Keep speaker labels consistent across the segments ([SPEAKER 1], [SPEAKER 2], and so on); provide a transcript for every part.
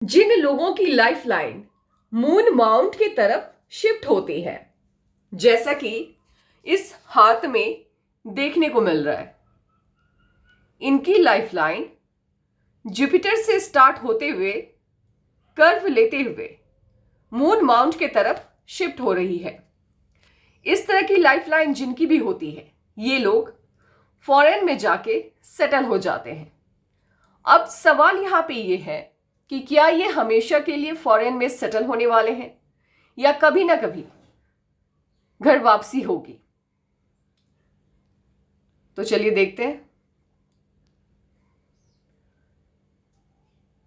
[SPEAKER 1] जिन लोगों की life line moon mount की तरफ शिफ्ट होती है, जैसा कि इस हाथ में देखने को मिल रहा है, इनकी लाइफ लाइन जुपिटर से स्टार्ट होते हुए कर्व लेते हुए मून माउंट की तरफ शिफ्ट हो रही है। इस तरह की लाइफ लाइन जिनकी भी होती है, ये लोग फॉरेन में जाके सेटल हो जाते हैं। अब सवाल यहां पे ये है कि क्या ये हमेशा के लिए फॉरेन में सेटल होने वाले हैं या कभी ना कभी घर वापसी होगी। तो चलिए देखते हैं।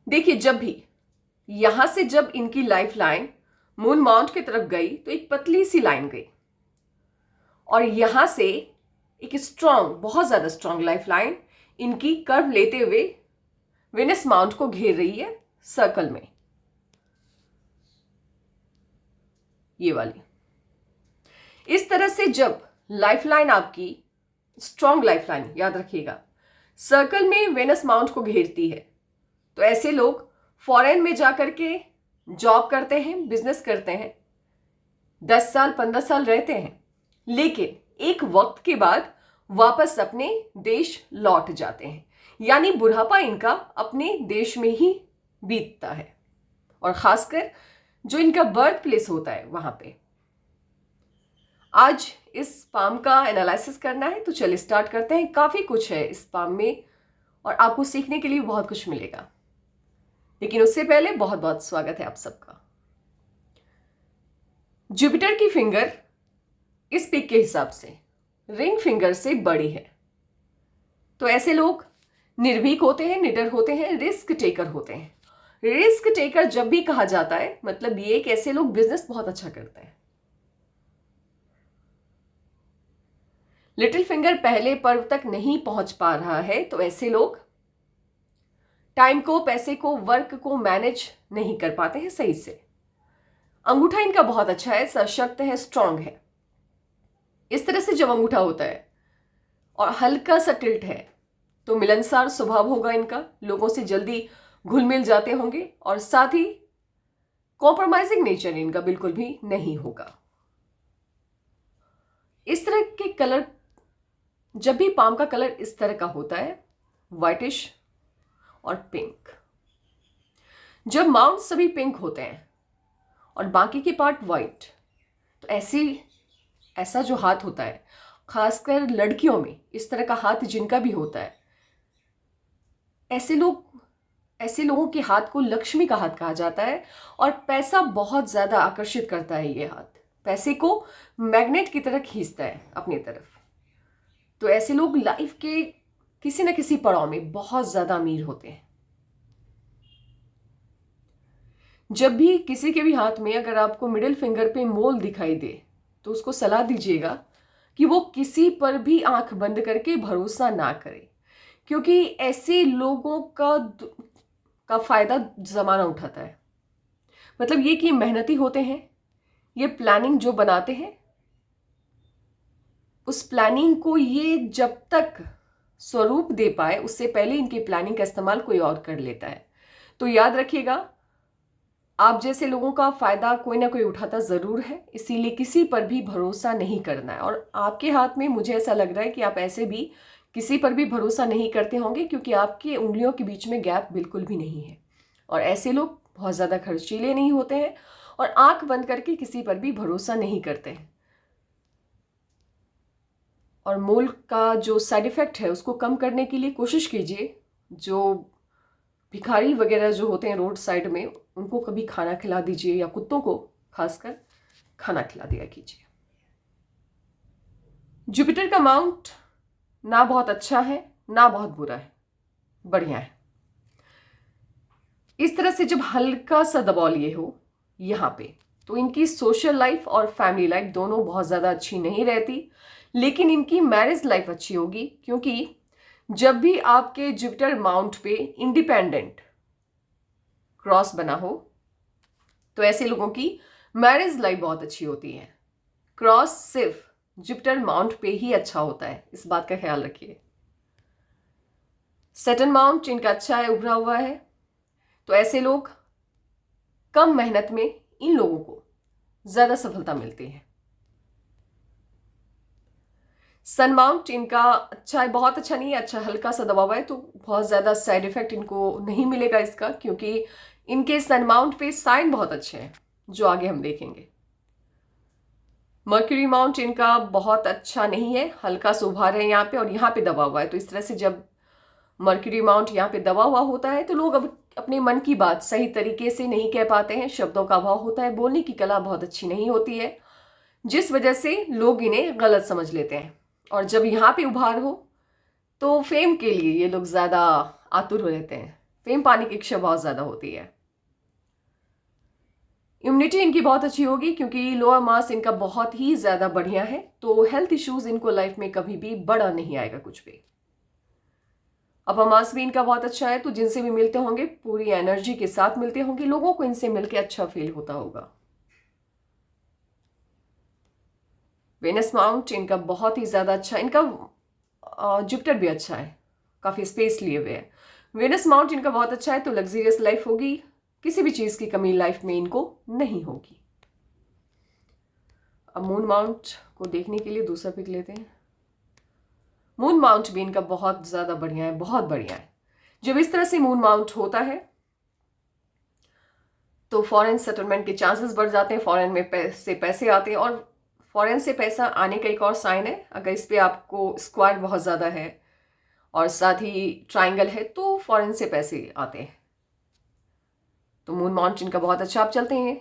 [SPEAKER 1] देखिए, जब भी यहां से जब इनकी लाइफ लाइन मून माउंट की तरफ गई तो एक पतली सी लाइन गई और यहां से एक स्ट्रांग, बहुत ज्यादा स्ट्रांग लाइफ लाइन इनकी कर्व लेते हुए वेनस माउंट को घेर रही है सर्कल में, ये वाली। इस तरह से जब लाइफ लाइन आपकी स्ट्रांग लाइफ लाइन, याद रखिएगा, सर्कल में वेनस माउंट को घेरती है, तो ऐसे लोग फॉरेन में जाकर के जॉब करते हैं, बिजनेस करते हैं, 10 साल 15 साल रहते हैं, लेकिन एक वक्त के बाद वापस अपने देश लौट जाते हैं। यानी बुढ़ापा इनका अपने देश में ही बीतता है, और खासकर जो इनका बर्थ प्लेस होता है वहां पे। आज इस पाम का एनालिसिस करना है, तो चलिए स्टार्ट करते हैं। काफी कुछ है इस पाम में और आपको सीखने के लिए बहुत कुछ मिलेगा, लेकिन उससे पहले बहुत बहुत स्वागत है आप सबका। जुपिटर की फिंगर इस पिक के हिसाब से रिंग फिंगर से बड़ी है, तो ऐसे लोग निर्भीक होते हैं, निडर होते हैं, रिस्क टेकर होते हैं। रिस्क टेकर जब भी कहा जाता है, मतलब ये कि ऐसे लोग बिजनेस बहुत अच्छा करते हैं। लिटिल फिंगर पहले पर्व तक नहीं पहुंच पा रहा है, तो ऐसे लोग टाइम को, पैसे को, वर्क को मैनेज नहीं कर पाते हैं सही से। अंगूठा इनका बहुत अच्छा है, सशक्त है, स्ट्रांग है। इस तरह से जब अंगूठा होता है और हल्का सा टिल्ट है, तो मिलनसार स्वभाव होगा इनका, लोगों से जल्दी घुल मिल जाते होंगे, और साथ ही कॉम्प्रोमाइजिंग नेचर इनका बिल्कुल भी नहीं होगा। इस तरह के कलर, जब भी पाम का कलर इस तरह का होता है, व्हाइटिश और पिंक, जब माउंट सभी पिंक होते हैं और बाकी के पार्ट व्हाइट, तो ऐसा जो हाथ होता है, खासकर लड़कियों में इस तरह का हाथ जिनका भी होता है, ऐसे लोगों के हाथ को लक्ष्मी का हाथ कहा जाता है, और पैसा बहुत ज्यादा आकर्षित करता है। ये हाथ पैसे को मैग्नेट की तरह खींचता है अपनी तरफ। तो ऐसे लोग लाइफ के किसी न किसी पड़ाव में बहुत ज्यादा अमीर होते हैं। जब भी किसी के भी हाथ में अगर आपको मिडिल फिंगर पे मोल दिखाई दे, तो उसको सलाह दीजिएगा कि वो किसी पर भी आंख बंद करके भरोसा ना करे, क्योंकि ऐसे लोगों का फायदा जमाना उठाता है। मतलब ये कि मेहनती होते हैं, ये प्लानिंग जो बनाते हैं, उस प्लानिंग को ये जब तक स्वरूप दे पाए, उससे पहले इनकी प्लानिंग का इस्तेमाल कोई और कर लेता है। तो याद रखिएगा, आप जैसे लोगों का फायदा कोई ना कोई उठाता जरूर है, इसीलिए किसी पर भी भरोसा नहीं करना है। और आपके हाथ में मुझे ऐसा लग रहा है कि आप ऐसे भी किसी पर भी भरोसा नहीं करते होंगे, क्योंकि आपके उंगलियों के बीच में गैप बिल्कुल भी नहीं है। और ऐसे लोग बहुत ज्यादा खर्चीले नहीं होते हैं और आंख बंद करके किसी पर भी भरोसा नहीं करते हैं। और मोल का जो साइड इफेक्ट है उसको कम करने के लिए कोशिश कीजिए, जो भिखारी वगैरह जो होते हैं रोड साइड में, उनको कभी खाना खिला दीजिए, या कुत्तों को खासकर खाना खिला दिया कीजिए। जुपिटर का माउंट ना बहुत अच्छा है ना बहुत बुरा है, बढ़िया है। इस तरह से जब हल्का सा दबाव लिए हो यहां पे, तो इनकी सोशल लाइफ और फैमिली लाइफ दोनों बहुत ज्यादा अच्छी नहीं रहती, लेकिन इनकी मैरिज लाइफ अच्छी होगी, क्योंकि जब भी आपके जुपिटर माउंट पे इंडिपेंडेंट क्रॉस बना हो, तो ऐसे लोगों की मैरिज लाइफ बहुत अच्छी होती है। क्रॉस सिर्फ जुपिटर माउंट पे ही अच्छा होता है, इस बात का ख्याल रखिए। सैटर्न माउंट इनका अच्छा है, उभरा हुआ है, तो ऐसे लोग कम मेहनत में इन लोगों को ज्यादा सफलता मिलती है। सन माउंट इनका अच्छा है, बहुत अच्छा नहीं है, अच्छा हल्का सा दबा हुआ है, तो बहुत ज्यादा साइड इफेक्ट इनको नहीं मिलेगा इसका, क्योंकि इनके सन माउंट पे साइन बहुत अच्छे हैं जो आगे हम देखेंगे। मर्क्यूरी माउंट इनका बहुत अच्छा नहीं है, हल्का सा उभार है यहाँ पे और यहाँ पे दबा हुआ है। तो इस तरह से जब मर्क्यूरी माउंट यहाँ पे दबा हुआ होता है तो लोग अब अपने मन की बात सही तरीके से नहीं कह पाते हैं, शब्दों का अभाव होता है, बोलने की कला बहुत अच्छी नहीं होती है, जिस वजह से लोग इन्हें गलत समझ लेते हैं। और जब यहाँ पे उभार हो तो फेम के लिए ये लोग ज़्यादा आतुर रहते हैं, फेम पाने की इच्छा बहुत ज़्यादा होती है। इम्यूनिटी इनकी बहुत अच्छी होगी क्योंकि लोअर मास इनका बहुत ही ज़्यादा बढ़िया है, तो हेल्थ इश्यूज इनको लाइफ में कभी भी बड़ा नहीं आएगा कुछ भी। अपर मास भी इनका बहुत अच्छा है, तो जिनसे भी मिलते होंगे पूरी एनर्जी के साथ मिलते होंगे, लोगों को इनसे मिलकर अच्छा फील होता होगा। वेनस माउंट इनका बहुत ही ज़्यादा अच्छा, इनका जुपिटर भी अच्छा है, काफ़ी स्पेस लिए हुए है। वेनस माउंट इनका बहुत अच्छा है, तो लग्जरियस लाइफ होगी, किसी भी चीज़ की कमी लाइफ में इनको नहीं होगी। अब मून माउंट को देखने के लिए दूसरा पिक लेते हैं। मून माउंट भी इनका बहुत ज़्यादा बढ़िया है, बहुत बढ़िया है। जब इस तरह से मून माउंट होता है तो फॉरेन सेटलमेंट के चांसेस बढ़ जाते हैं, फॉरेन में पैसे आते हैं, और फॉरेन से पैसा आने का एक और साइन है, अगर इस पे आपको स्क्वायर बहुत ज़्यादा है और साथ ही ट्राइंगल है तो फॉरेन से पैसे आते हैं। तो मून माउंट इनका बहुत अच्छा। आप चलते हैं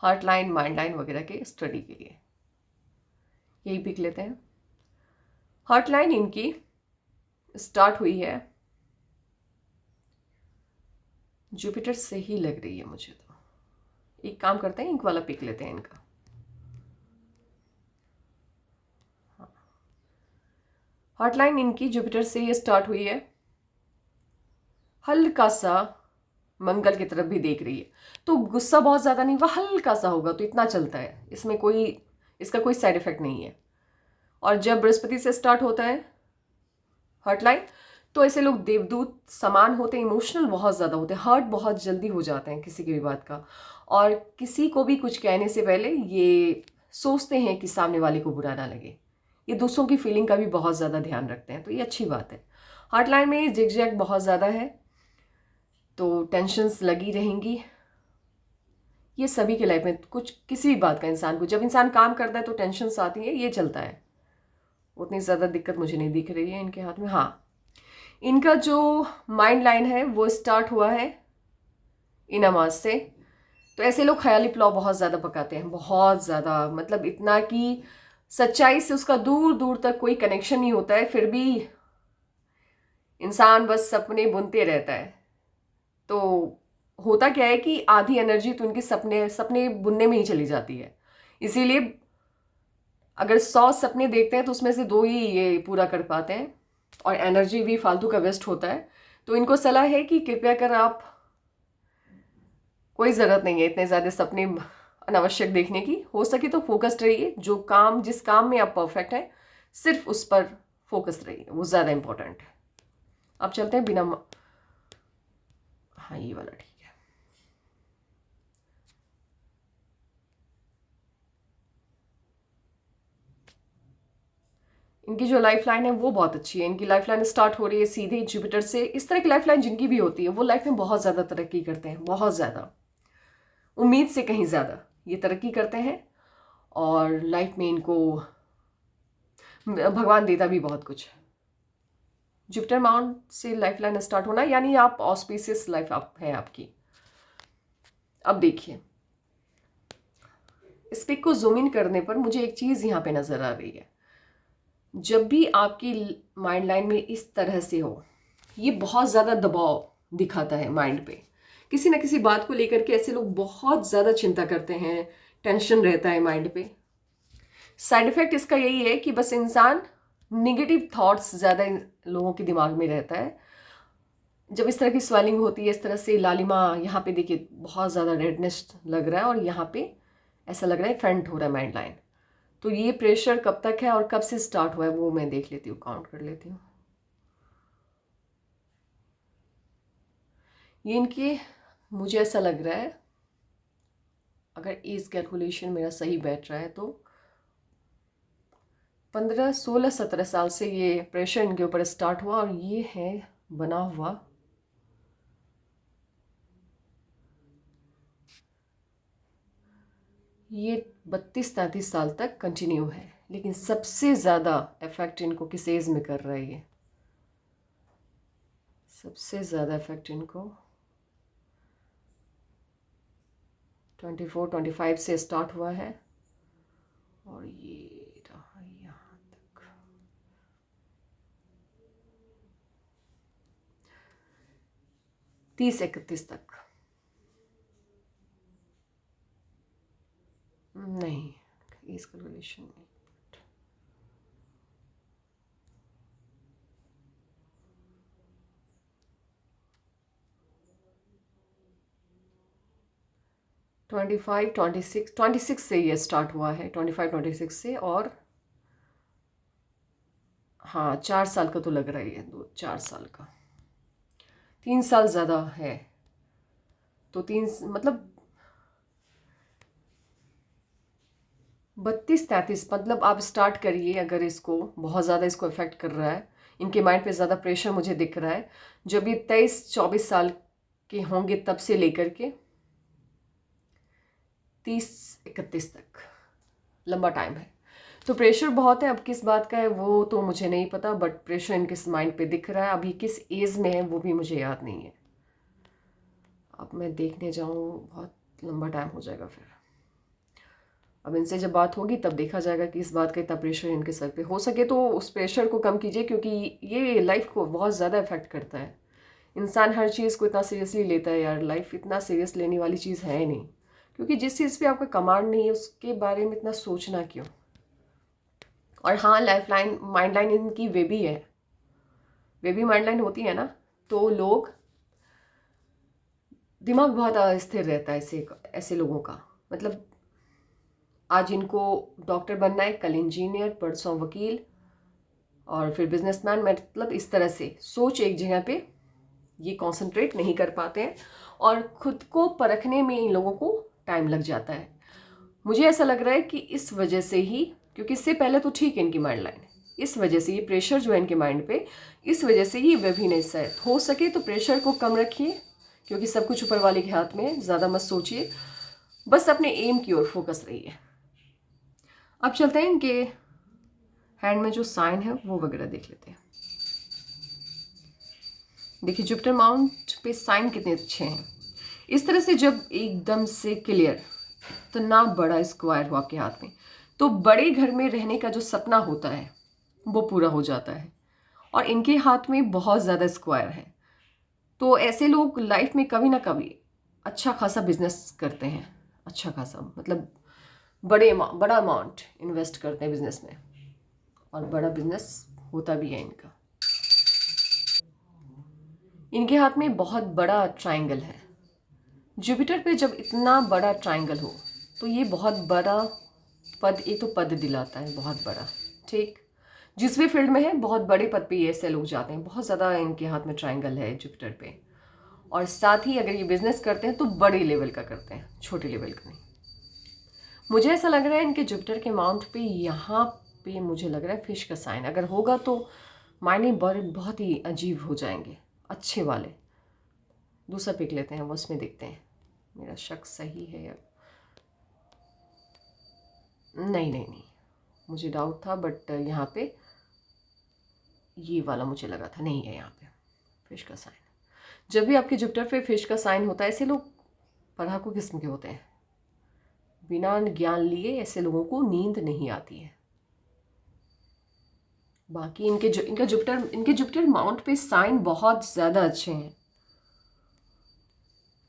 [SPEAKER 1] हार्ट लाइन, माइंड लाइन वगैरह के स्टडी के लिए, यही पिक लेते हैं। हार्ट लाइन इनकी स्टार्ट हुई है जुपिटर से ही लग रही है मुझे, तो एक काम करते हैं, इंक वाला पिक लेते हैं इनका। हार्ट लाइन इनकी जुपिटर से ही स्टार्ट हुई है, हल्का सा मंगल की तरफ भी देख रही है, तो गुस्सा बहुत ज़्यादा नहीं, वह हल्का सा होगा, तो इतना चलता है, इसमें कोई इसका कोई साइड इफेक्ट नहीं है। और जब बृहस्पति से स्टार्ट होता है हार्ट लाइन, तो ऐसे लोग देवदूत समान होते हैं, इमोशनल बहुत ज़्यादा होते हैं, हर्ट बहुत जल्दी हो जाते हैं किसी की भी बात का, और किसी को भी कुछ कहने से पहले ये सोचते हैं कि सामने वाले को बुरा ना लगे, ये दूसरों की फीलिंग का भी बहुत ज़्यादा ध्यान रखते हैं, तो ये अच्छी बात है। हार्ट लाइन में जिगजैग बहुत ज़्यादा है, तो टेंशन्स लगी रहेंगी, ये सभी के लाइफ में कुछ किसी भी बात का, इंसान को जब इंसान काम करता है तो टेंशन्स आती है, ये चलता है, उतनी ज़्यादा दिक्कत मुझे नहीं दिख रही है इनके हाथ में। हाँ, इनका जो माइंड लाइन है वो स्टार्ट हुआ है इनामाज से, तो ऐसे लोग ख्याली पुलाव बहुत ज़्यादा पकाते हैं, बहुत ज़्यादा, मतलब इतना कि सच्चाई से उसका दूर दूर तक कोई कनेक्शन नहीं होता है, फिर भी इंसान बस सपने बुनते रहता है। तो होता क्या है कि आधी एनर्जी तो इनके सपने सपने बुनने में ही चली जाती है, इसीलिए अगर 100 सपने देखते हैं तो उसमें से 2 ही ये पूरा कर पाते हैं, और एनर्जी भी फालतू का वेस्ट होता है। तो इनको सलाह है कि कृपया कर आप, कोई ज़रूरत नहीं है इतने ज़्यादा सपने अनावश्यक देखने की, हो सके तो फोकस्ड रहिए, जो काम जिस काम में आप परफेक्ट हैं सिर्फ उस पर फोकस रहिए, वो ज़्यादा इंपॉर्टेंट है। अब चलते हैं बिना हाँ ये वाला ठीक है। इनकी जो लाइफ लाइन है वो बहुत अच्छी है, इनकी लाइफ लाइन स्टार्ट हो रही है सीधे जुपिटर से। इस तरह की लाइफ लाइन जिनकी भी होती है वो लाइफ में बहुत ज़्यादा तरक्की करते हैं, बहुत ज़्यादा, उम्मीद से कहीं ज़्यादा ये तरक्की करते हैं, और लाइफ में इनको भगवान देता भी बहुत कुछ। जुपिटर माउंट से लाइफ लाइन स्टार्ट होना यानी आप ऑस्पिशियस लाइफ आप है आपकी। अब देखिए, इस पिक को जूम इन करने पर मुझे एक चीज़ यहाँ पे नज़र आ रही है, जब भी आपकी माइंड लाइन में इस तरह से हो, ये बहुत ज़्यादा दबाव दिखाता है माइंड पे, किसी ना किसी बात को लेकर के ऐसे लोग बहुत ज़्यादा चिंता करते हैं, टेंशन रहता है माइंड पे। साइड इफ़ेक्ट इसका यही है कि बस इंसान निगेटिव थॉट्स ज़्यादा लोगों के दिमाग में रहता है। जब इस तरह की स्वेलिंग होती है, इस तरह से लालिमा, यहाँ पे देखिए बहुत ज़्यादा रेडनेस लग रहा है, और यहाँ पे ऐसा लग रहा है फेंट हो रहा है माइंड लाइन, तो ये प्रेशर कब तक है और कब से स्टार्ट हुआ है वो मैं देख लेती हूँ, काउंट कर लेती हूँ। ये इनके, मुझे ऐसा लग रहा है अगर एज कैलकुलेशन मेरा सही बैठ रहा है तो 15, 16, 17 साल से ये प्रेशर इनके ऊपर स्टार्ट हुआ और ये है बना हुआ ये 32-33 साल तक कंटिन्यू है। लेकिन सबसे ज़्यादा इफ़ेक्ट इनको किस एज में कर रहा है ये? सबसे ज़्यादा इफ़ेक्ट इनको 24, 25 से स्टार्ट हुआ है और ये रहा यहाँ तक 30-31 तक। नहीं, एज कैलकुलेशन नहीं। 25, 26 से ये स्टार्ट हुआ है, 25, 26 से। और हाँ, 4 साल का तो लग रहा है ये, 4 साल का। 3 साल ज़्यादा है तो 3 मतलब 32-33 मतलब आप स्टार्ट करिए। अगर इसको बहुत ज़्यादा इसको इफ़ेक्ट कर रहा है, इनके माइंड पे ज़्यादा प्रेशर मुझे दिख रहा है, जब ये 23-24 साल के होंगे तब से लेकर के 30-31 तक लंबा टाइम है। तो प्रेशर बहुत है। अब किस बात का है वो तो मुझे नहीं पता, बट प्रेशर इनके माइंड पे दिख रहा है। अभी किस एज में है वो भी मुझे याद नहीं है। अब मैं देखने जाऊँ बहुत लंबा टाइम हो जाएगा फिर। अब इनसे जब बात होगी तब देखा जाएगा कि इस बात का इतना प्रेशर इनके सर पे। हो सके तो उस प्रेशर को कम कीजिए, क्योंकि ये लाइफ को बहुत ज़्यादा इफेक्ट करता है। इंसान हर चीज़ को इतना सीरियसली लेता है यार, लाइफ इतना सीरियस लेने वाली चीज़ है नहीं। क्योंकि जिस चीज़ पे आपका कमांड नहीं है उसके बारे में इतना सोचना क्यों। और हाँ, लाइफ लाइन माइंड लाइन इनकी वे भी है, वे भी माइंड लाइन होती है ना, तो लोग दिमाग बहुत अस्थिर रहता है ऐसे ऐसे लोगों का। मतलब आज इनको डॉक्टर बनना है, कल इंजीनियर, परसों वकील और फिर बिजनेसमैन। मतलब इस तरह से सोच एक जगह पे ये कंसंट्रेट नहीं कर पाते हैं और खुद को परखने में इन लोगों को टाइम लग जाता है। मुझे ऐसा लग रहा है कि इस वजह से ही, क्योंकि इससे पहले तो ठीक है इनकी माइंड लाइन, इस वजह से ये प्रेशर जो है इनके माइंड पे, इस वजह से ये वे भी नहीं शायद। हो सके तो प्रेशर को कम रखिए, क्योंकि सब कुछ ऊपर वाले के हाथ में है। ज़्यादा मत सोचिए, बस अपने एम की ओर फोकस रहिए। अब चलते हैं इनके हैंड में जो साइन है वो वगैरह देख लेते हैं। देखिए जुपिटर माउंट पे साइन कितने अच्छे हैं। इस तरह से जब एकदम से क्लियर इतना बड़ा स्क्वायर हो आपके हाथ में, तो बड़े घर में रहने का जो सपना होता है वो पूरा हो जाता है। और इनके हाथ में बहुत ज़्यादा स्क्वायर है, तो ऐसे लोग लाइफ में कभी ना कभी अच्छा खासा बिजनेस करते हैं। अच्छा खासा मतलब बड़ा अमाउंट इन्वेस्ट करते हैं बिजनेस में, और बड़ा बिजनेस होता भी है इनका। इनके हाथ में बहुत बड़ा ट्रायंगल है। जुपिटर पे जब इतना बड़ा ट्रायंगल हो तो ये बहुत बड़ा पद, ये तो पद दिलाता है बहुत बड़ा। ठीक, जिस भी फील्ड में है बहुत बड़े पद पे ये ऐसे लोग जाते हैं। बहुत ज़्यादा इनके हाथ में ट्रायंगल है जुपिटर पे। और साथ ही अगर ये बिजनेस करते हैं तो बड़े लेवल का करते हैं, छोटे लेवल का नहीं। मुझे ऐसा लग रहा है इनके जुपिटर के माउंट पे यहाँ पे मुझे लग रहा है फिश का साइन अगर होगा तो मायने बहुत ही अजीब हो जाएंगे, अच्छे वाले। दूसरा पिक लेते हैं, वो उसमें देखते हैं मेरा शक सही है या नहीं। नहीं नहीं, मुझे डाउट था, बट यहाँ पे ये वाला मुझे लगा था नहीं है यहाँ पे फिश का साइन। जब भी आपके जुपिटर पे फिश का साइन होता है, ऐसे लोग पढ़ाकू किस्म के होते हैं। बिना ज्ञान लिए ऐसे लोगों को नींद नहीं आती है। बाकी इनके जुपिटर माउंट पे साइन बहुत ज़्यादा अच्छे हैं।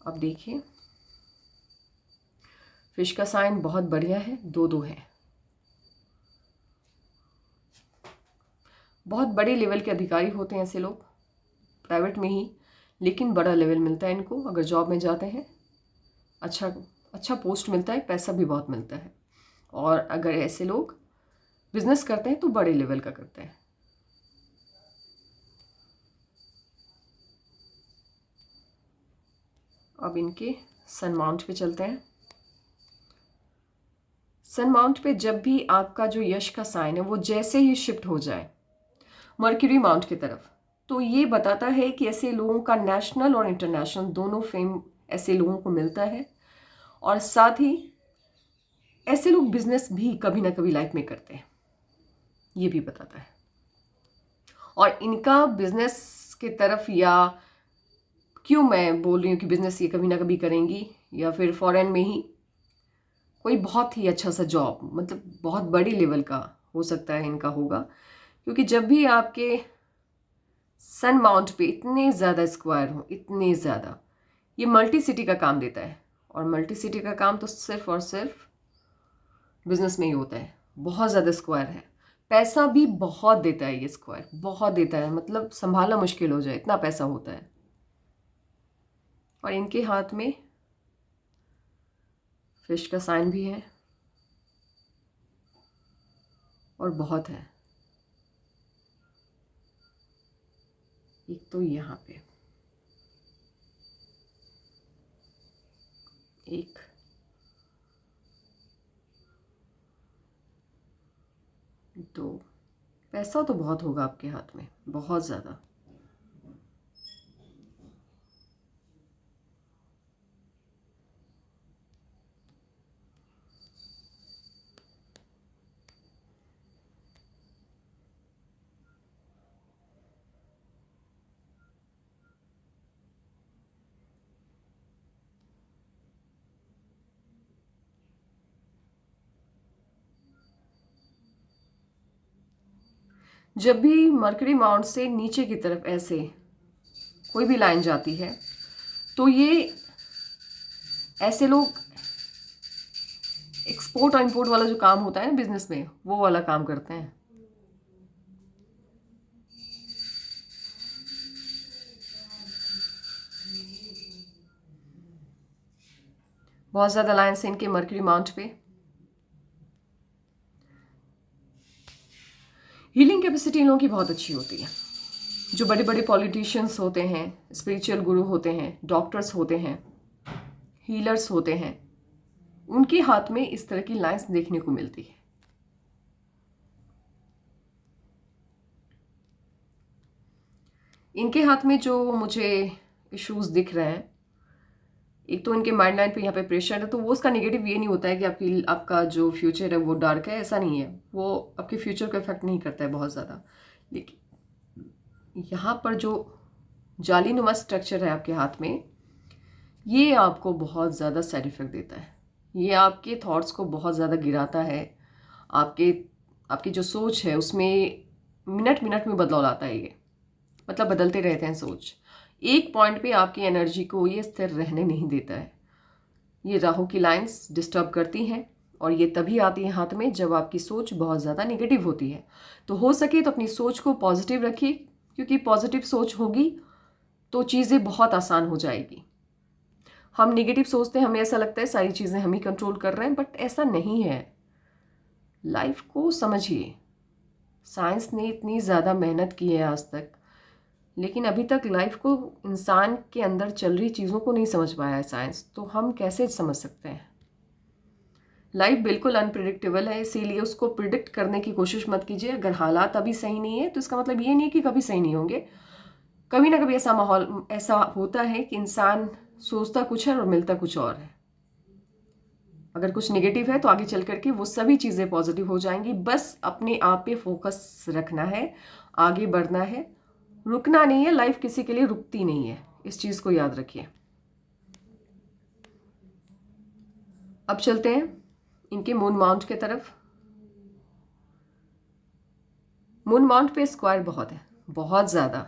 [SPEAKER 1] अब देखिए फिश का साइन बहुत बढ़िया है, 2-2 है। बहुत बड़े लेवल के अधिकारी होते हैं ऐसे लोग, प्राइवेट में ही, लेकिन बड़ा लेवल मिलता है इनको। अगर जॉब में जाते हैं अच्छा अच्छा पोस्ट मिलता है, पैसा भी बहुत मिलता है। और अगर ऐसे लोग बिजनेस करते हैं तो बड़े लेवल का करते हैं। अब इनके सन माउंट पे चलते हैं। सन माउंट पे जब भी आपका जो यश का साइन है वो जैसे ही शिफ्ट हो जाए मर्क्यूरी माउंट की तरफ, तो ये बताता है कि ऐसे लोगों का नेशनल और इंटरनेशनल दोनों फेम ऐसे लोगों को मिलता है। और साथ ही ऐसे लोग बिजनेस भी कभी ना कभी लाइफ में करते हैं, ये भी बताता है। और इनका बिजनेस की तरफ, या क्यों मैं बोल रही हूँ कि बिजनेस ये कभी ना कभी करेंगी, या फिर फॉरेन में ही कोई बहुत ही अच्छा सा जॉब, मतलब बहुत बड़ी लेवल का हो सकता है इनका होगा। क्योंकि जब भी आपके सन माउंट पे इतने ज़्यादा स्क्वायर हो, इतने ज़्यादा, ये मल्टी सिटी का काम देता है। और मल्टी सिटी का काम तो सिर्फ और सिर्फ बिजनेस में ही होता है। बहुत ज़्यादा स्क्वायर है, पैसा भी बहुत देता है, ये स्क्वायर बहुत देता है, मतलब संभालना मुश्किल हो जाए इतना पैसा होता है। और इनके हाथ में फिश का साइन भी है और बहुत है। एक तो यहाँ पे एक, दो, पैसा तो बहुत होगा आपके हाथ में, बहुत ज़्यादा। जब भी मर्करी माउंट से नीचे की तरफ ऐसे कोई भी लाइन जाती है तो ये ऐसे लोग एक्सपोर्ट और इंपोर्ट वाला जो काम होता है ना बिजनेस में, वो वाला काम करते हैं। बहुत ज़्यादा लाइन्स हैं इनके मर्करी माउंट पे। हीलिंग कैपेसिटी इन लोगों की बहुत अच्छी होती है। जो बड़े बड़े पॉलिटिशियंस होते हैं, स्पिरिचुअल गुरु होते हैं, डॉक्टर्स होते हैं, हीलर्स होते हैं, उनके हाथ में इस तरह की लाइंस देखने को मिलती है। इनके हाथ में जो मुझे इश्यूज दिख रहे हैं, एक तो इनके माइंड लाइन पे यहाँ पे प्रेशर है, तो वो उसका नेगेटिव ये नहीं होता है कि आपका जो फ्यूचर है वो डार्क है, ऐसा नहीं है। वो आपके फ्यूचर को इफेक्ट नहीं करता है बहुत ज़्यादा। लेकिन यहाँ पर जो जालीनुमा स्ट्रक्चर है आपके हाथ में, ये आपको बहुत ज़्यादा साइड इफेक्ट देता है। ये आपके थॉट्स को बहुत ज़्यादा गिराता है। आपकी जो सोच है उसमें मिनट मिनट में बदलाव लाता है ये, मतलब बदलते रहते हैं सोच। एक पॉइंट पे आपकी एनर्जी को ये स्थिर रहने नहीं देता है। ये राहु की लाइंस डिस्टर्ब करती हैं, और ये तभी आती है हाथ में जब आपकी सोच बहुत ज़्यादा नेगेटिव होती है। तो हो सके तो अपनी सोच को पॉजिटिव रखिए, क्योंकि पॉजिटिव सोच होगी तो चीज़ें बहुत आसान हो जाएगी। हम नेगेटिव सोचते हैं, हमें ऐसा लगता है सारी चीज़ें हम ही कंट्रोल कर रहे हैं, बट ऐसा नहीं है। लाइफ को समझिए। साइंस ने इतनी ज़्यादा मेहनत की है आज तक, लेकिन अभी तक लाइफ को, इंसान के अंदर चल रही चीज़ों को नहीं समझ पाया है साइंस। तो हम कैसे समझ सकते हैं? लाइफ बिल्कुल अनप्रिडिक्टेबल है, इसीलिए उसको प्रिडिक्ट करने की कोशिश मत कीजिए। अगर हालात अभी सही नहीं है तो इसका मतलब ये नहीं है कि कभी सही नहीं होंगे। कभी ना कभी ऐसा माहौल ऐसा होता है कि इंसान सोचता कुछ है और मिलता कुछ और है। अगर कुछ नेगेटिव है तो आगे चल करके वो सभी चीज़ें पॉजिटिव हो जाएंगी। बस अपने आप पे फोकस रखना है, आगे बढ़ना है, रुकना नहीं है। लाइफ किसी के लिए रुकती नहीं है, इस चीज़ को याद रखिए। अब चलते हैं इनके मून माउंट के तरफ। मून माउंट पे स्क्वायर बहुत है, बहुत ज़्यादा,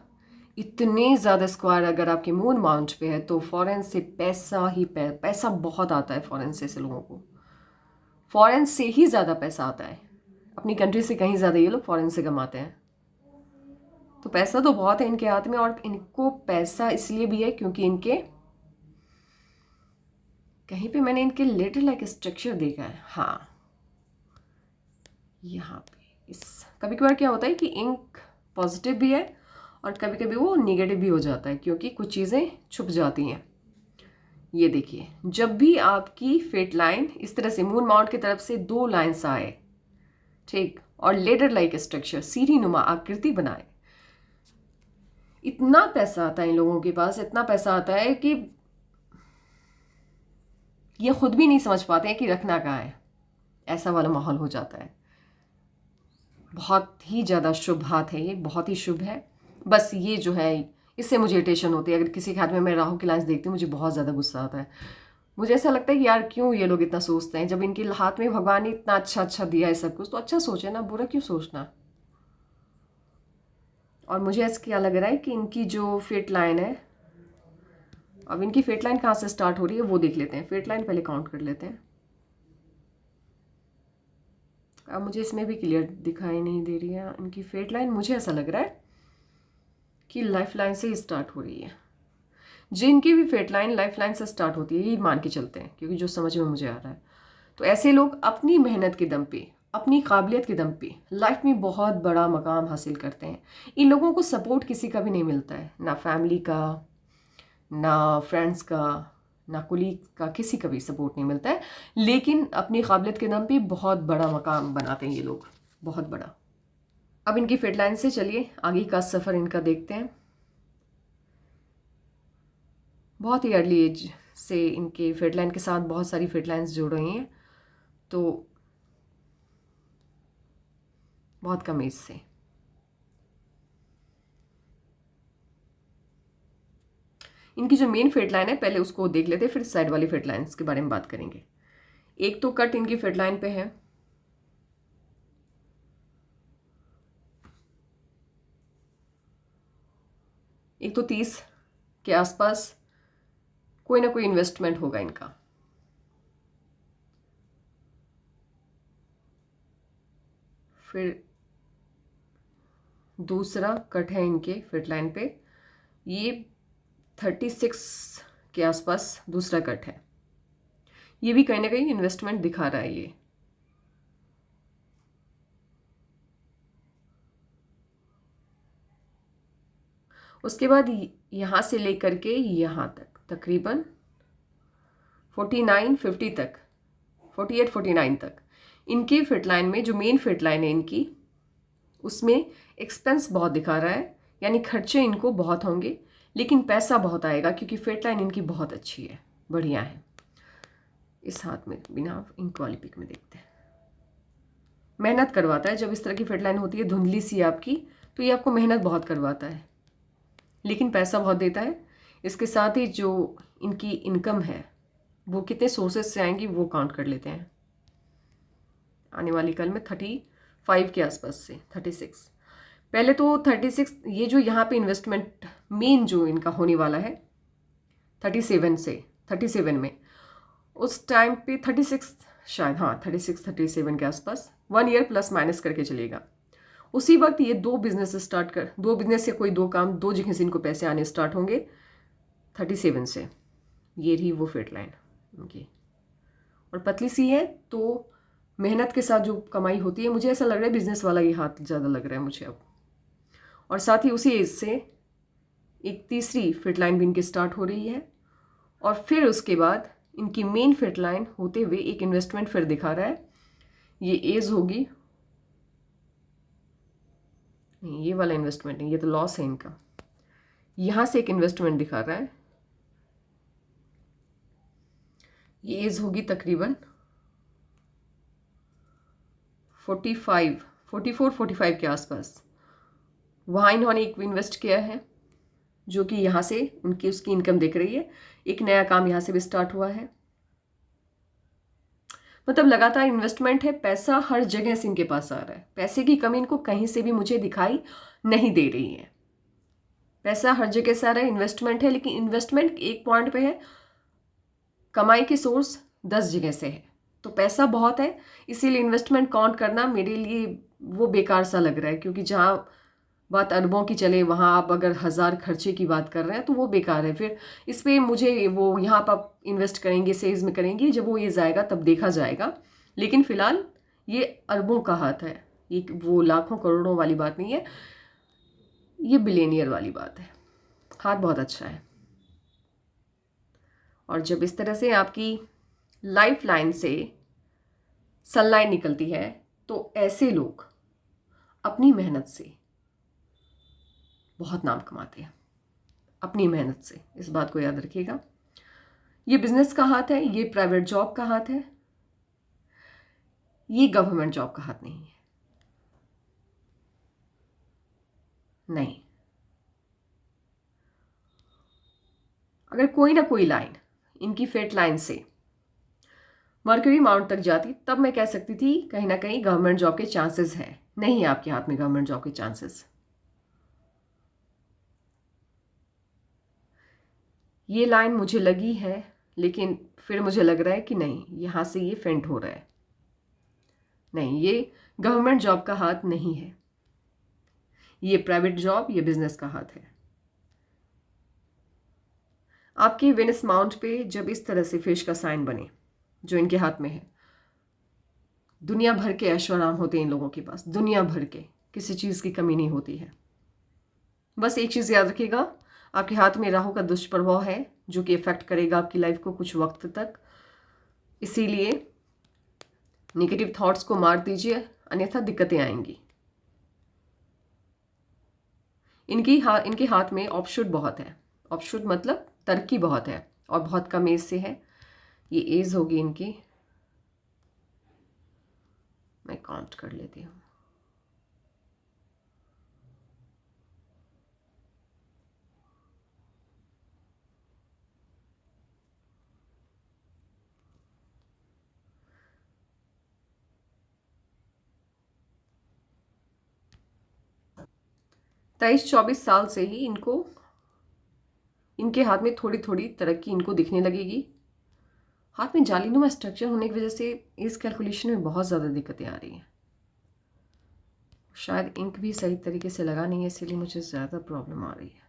[SPEAKER 1] इतने ज़्यादा स्क्वायर अगर आपके मून माउंट पे है तो फॉरेन से पैसा ही पैसा बहुत आता है। फॉरेन से ऐसे लोगों को फॉरेन से ही ज़्यादा पैसा आता है। अपनी कंट्री से कहीं ज़्यादा ये लोग फॉरेन से कमाते हैं। तो पैसा तो बहुत है इनके हाथ में, और इनको पैसा इसलिए भी है क्योंकि इनके कहीं पे मैंने इनके लेटर लाइक स्ट्रक्चर देखा है। हाँ, यहाँ पे इस कभी कभार क्या होता है कि इंक पॉजिटिव भी है और कभी कभी वो नेगेटिव भी हो जाता है, क्योंकि कुछ चीज़ें छुप जाती हैं। ये देखिए, जब भी आपकी फेट लाइन इस तरह से मून माउंट की तरफ से 2 लाइंस आए, ठीक, और लेडर लाइक स्ट्रक्चर, सीढ़ी नुमा आकृति बनाए, इतना पैसा आता है इन लोगों के पास, इतना पैसा आता है कि ये खुद भी नहीं समझ पाते हैं कि रखना कहाँ है। ऐसा वाला माहौल हो जाता है। बहुत ही ज़्यादा शुभ हाथ है ये, बहुत ही शुभ है। बस ये जो है, इससे मुझे इरिटेशन होती है। अगर किसी के हाथ में मैं राहु की लाइंस देखती हूँ, मुझे बहुत ज़्यादा गुस्सा आता है। मुझे ऐसा लगता है कि यार क्यों ये लोग इतना सोचते हैं, जब इनके हाथ में भगवान ने इतना अच्छा अच्छा दिया है सब कुछ, तो अच्छा सोचे ना, बुरा क्यों सोचना। और मुझे ऐसा क्या लग रहा है कि इनकी जो फेट लाइन है, अब इनकी फेट लाइन कहाँ से स्टार्ट हो रही है वो देख लेते हैं। फेट लाइन पहले काउंट कर लेते हैं। अब मुझे इसमें भी क्लियर दिखाई नहीं दे रही है इनकी फेट लाइन। मुझे ऐसा लग रहा है कि लाइफ लाइन से ही स्टार्ट हो रही है। जिनकी भी फेट लाइन लाइफ लाइन से स्टार्ट होती है, ये मान के चलते हैं, क्योंकि जो समझ में मुझे आ रहा है, तो ऐसे लोग अपनी मेहनत के दम पे, अपनी काबिलियत के दम पे लाइफ में बहुत बड़ा मकाम हासिल करते हैं। इन लोगों को सपोर्ट किसी का भी नहीं मिलता है, ना फैमिली का, ना फ्रेंड्स का, ना कुलीग का, किसी का भी सपोर्ट नहीं मिलता है। लेकिन अपनी काबिलियत के दम पे बहुत बड़ा मकाम बनाते हैं ये लोग, बहुत बड़ा। अब इनकी फेट लाइन से चलिए आगे का सफ़र इनका देखते हैं। बहुत ही अर्ली एज से इनके फेट लाइन के साथ बहुत सारी फेट लाइन्स जुड़ रही हैं, तो बहुत कम एज से। इनकी जो मेन फेट लाइन है, पहले उसको देख लेते हैं, फिर साइड वाली फेट लाइन्स के बारे में बात करेंगे। एक तो कट इनकी फेट लाइन पे है, एक तो 30 के आसपास कोई ना कोई इन्वेस्टमेंट होगा इनका। फिर दूसरा कट है इनके फेट लाइन पे, ये 36 के आसपास दूसरा कट है। ये भी कहीं ना कहीं इन्वेस्टमेंट दिखा रहा है ये। उसके बाद यहाँ से लेकर के यहाँ तक तकरीबन 49 50 तक, 48 49 तक इनकी फिट लाइन में, जो मेन फिट लाइन है इनकी, उसमें एक्सपेंस बहुत दिखा रहा है, यानी खर्चे इनको बहुत होंगे लेकिन पैसा बहुत आएगा, क्योंकि फिट लाइन इनकी बहुत अच्छी है, बढ़िया है। इस हाथ में बिना इंक वाली पिक में देखते हैं। मेहनत करवाता है। जब इस तरह की फिट लाइन होती है धुंधली सी आपकी, तो ये आपको मेहनत बहुत करवाता है, लेकिन पैसा बहुत देता है। इसके साथ ही जो इनकी इनकम है वो कितने सोर्सेस से आएंगी वो काउंट कर लेते हैं। आने वाली कल में 35 के आसपास से 36, पहले तो 36, ये जो यहाँ पे इन्वेस्टमेंट मेन जो इनका होने वाला है 37 से 37 में, उस टाइम पे 36 शायद, हाँ 36 37 के आसपास, 1 ईयर प्लस माइनस करके चलेगा। उसी वक्त ये 2 बिजनेस स्टार्ट कर, 2 बिजनेस से कोई 2 काम, 2 जगह से इनको पैसे आने स्टार्ट होंगे 37 से। ये रही वो फेट लाइन उनकी, और पतली सी है, तो मेहनत के साथ जो कमाई होती है, मुझे ऐसा लग रहा है बिजनेस वाला ये हाथ ज़्यादा लग रहा है मुझे अब। और साथ ही उसी एज से एक तीसरी फिट लाइन भी इनकी स्टार्ट हो रही है, और फिर उसके बाद इनकी मेन फिट लाइन होते हुए एक इन्वेस्टमेंट फिर दिखा रहा है। ये एज होगी, नहीं ये वाला इन्वेस्टमेंट नहीं, ये तो लॉस है इनका। यहाँ से एक इन्वेस्टमेंट दिखा रहा है, ये एज होगी तकरीबन 45 44 45 के आसपास। वहाँ इन्होंने एक इन्वेस्ट किया है, जो कि यहाँ से उनकी उसकी इनकम दिख रही है। एक नया काम यहाँ से भी स्टार्ट हुआ है, मतलब लगातार इन्वेस्टमेंट है। पैसा हर जगह से इनके पास आ रहा है, पैसे की कमी इनको कहीं से भी मुझे दिखाई नहीं दे रही है। पैसा हर जगह से आ रहा है, इन्वेस्टमेंट है, लेकिन इन्वेस्टमेंट एक पॉइंट पे है, कमाई की सोर्स 10 जगह से है, तो पैसा बहुत है। इसीलिए इन्वेस्टमेंट काउंट करना मेरे लिए वो बेकार सा लग रहा है, क्योंकि जहाँ बात अरबों की चले, वहाँ आप अगर 1000 खर्चे की बात कर रहे हैं तो वो बेकार है। फिर इस पर मुझे वो यहाँ पर आप इन्वेस्ट करेंगे, सेल्स में करेंगे, जब वो एज आएगा तब देखा जाएगा। लेकिन फ़िलहाल ये अरबों का हाथ है, ये वो लाखों करोड़ों वाली बात नहीं है, ये बिलियनियर वाली बात है। हाथ बहुत अच्छा है। और जब इस तरह से आपकी लाइफ लाइन से सनलाइन निकलती है तो ऐसे लोग अपनी मेहनत से बहुत नाम कमाते हैं, अपनी मेहनत से। इस बात को याद रखिएगा। ये बिजनेस का हाथ है, ये प्राइवेट जॉब का हाथ है, ये गवर्नमेंट जॉब का हाथ नहीं है। नहीं, अगर कोई ना कोई लाइन इनकी फेट लाइन से मर्करी माउंट तक जाती तब मैं कह सकती थी कहीं ना कहीं गवर्नमेंट जॉब के चांसेस हैं। नहीं है आपके हाथ में गवर्नमेंट जॉब के चांसेस। ये लाइन मुझे लगी है, लेकिन फिर मुझे लग रहा है कि नहीं, यहां से ये फेंट हो रहा है। नहीं, ये गवर्नमेंट जॉब का हाथ नहीं है, ये प्राइवेट जॉब, ये बिजनेस का हाथ है। आपके वेनिस माउंट पे जब इस तरह से फिश का साइन बने जो इनके हाथ में है, दुनिया भर के ऐशो आराम होते हैं इन लोगों के पास, दुनिया भर के, किसी चीज़ की कमी नहीं होती है। बस एक चीज़ याद रखिएगा, आपके हाथ में राहु का दुष्प्रभाव है जो कि इफेक्ट करेगा आपकी लाइफ को कुछ वक्त तक। इसीलिए नेगेटिव थॉट्स को मार दीजिए, अन्यथा दिक्कतें आएंगी। इनके हाथ में ऑफशूट बहुत है। ऑफशूट मतलब तरक्की बहुत है, और बहुत कम एज से है। ये एज होगी इनकी, मैं काउंट कर लेती हूँ। तेईस 24 साल से ही इनके हाथ में थोड़ी थोड़ी तरक्की इनको दिखने लगेगी। हाथ में जालीनुमा स्ट्रक्चर होने की वजह से इस कैलकुलेशन में बहुत ज़्यादा दिक्कतें आ रही हैं। शायद इंक भी सही तरीके से लगा नहीं है, इसीलिए मुझे ज़्यादा प्रॉब्लम आ रही है।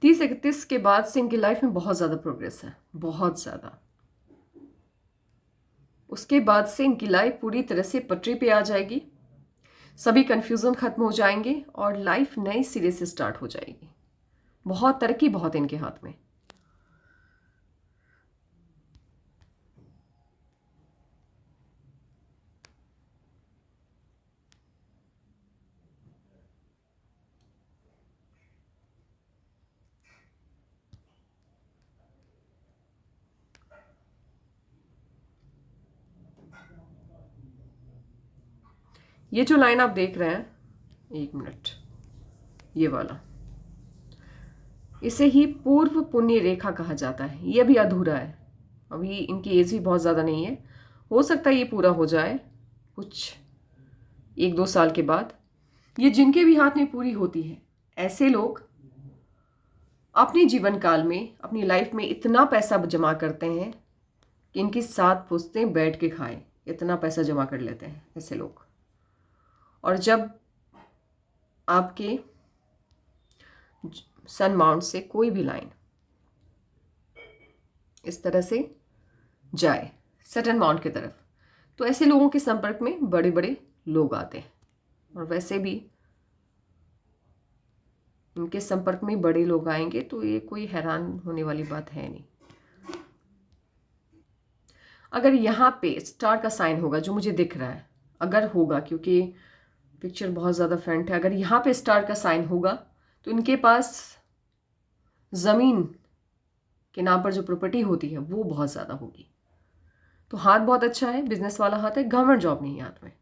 [SPEAKER 1] तीस 31 के बाद से इनकी लाइफ में बहुत ज़्यादा प्रोग्रेस है, बहुत ज़्यादा। उसके बाद से इनकी लाइफ पूरी तरह से पटरी पे आ जाएगी, सभी कंफ्यूजन खत्म हो जाएंगे और लाइफ नए सिरे से स्टार्ट हो जाएगी। बहुत तरक्की बहुत है इनके हाथ में। ये जो लाइन आप देख रहे हैं, एक मिनट, ये वाला, इसे ही पूर्व पुण्य रेखा कहा जाता है। ये अभी अधूरा है, अभी इनकी एज भी बहुत ज़्यादा नहीं है। हो सकता है ये पूरा हो जाए कुछ 1-2 साल के बाद। ये जिनके भी हाथ में पूरी होती है, ऐसे लोग अपने जीवन काल में, अपनी लाइफ में इतना पैसा जमा करते हैं कि इनकी 7 पुश्तें बैठ के खाएं, इतना पैसा जमा कर लेते हैं ऐसे लोग। और जब आपके सन माउंट से कोई भी लाइन इस तरह से जाए सैटर्न माउंट की तरफ, तो ऐसे लोगों के संपर्क में बड़े बड़े लोग आते हैं। और वैसे भी इनके संपर्क में बड़े लोग आएंगे तो ये कोई हैरान होने वाली बात है नहीं। अगर यहाँ पे स्टार का साइन होगा जो मुझे दिख रहा है, अगर होगा, क्योंकि पिक्चर बहुत ज़्यादा फ्रंट है, अगर यहाँ पे स्टार का साइन होगा तो इनके पास ज़मीन के नाम पर जो प्रॉपर्टी होती है वो बहुत ज़्यादा होगी। तो हाथ बहुत अच्छा है, बिजनेस वाला हाथ है, गवर्नमेंट जॉब नहीं है हाथ में।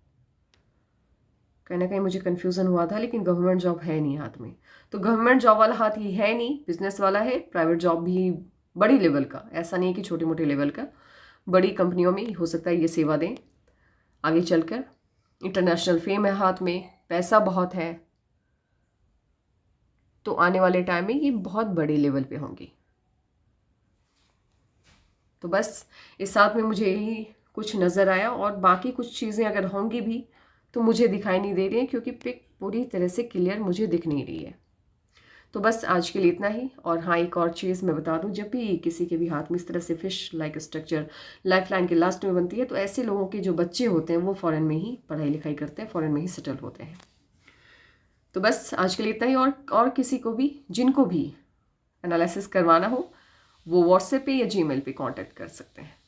[SPEAKER 1] कहीं ना कहीं मुझे कन्फ्यूज़न हुआ था, लेकिन गवर्नमेंट जॉब है नहीं हाथ में। तो गवर्नमेंट जॉब वाला हाथ ही है नहीं, बिजनेस वाला है, प्राइवेट जॉब भी बड़ी लेवल का, ऐसा नहीं कि छोटे मोटे लेवल का, बड़ी कंपनियों में हो सकता है ये सेवा दें आगे चलकर। इंटरनेशनल फेम है हाथ में, पैसा बहुत है, तो आने वाले टाइम में ये बहुत बड़े लेवल पे होंगी। तो बस इस साथ में मुझे यही कुछ नज़र आया, और बाकी कुछ चीज़ें अगर होंगी भी तो मुझे दिखाई नहीं दे रही हैं, क्योंकि पिक पूरी तरह से क्लियर मुझे दिख नहीं रही है। तो बस आज के लिए इतना ही। और हाँ, एक और चीज़ मैं बता दूं, जब भी किसी के भी हाथ में इस तरह से fish like structure life line के लास्ट में बनती है, तो ऐसे लोगों के जो बच्चे होते हैं वो फॉरेन में ही पढ़ाई लिखाई करते हैं, फॉरेन में ही सेटल होते हैं। तो बस आज के लिए इतना ही। और किसी को भी, जिनको भी एनालिसिस करवाना हो, वो व्हाट्सएप पे या जीमेल पे कांटेक्ट कर सकते हैं।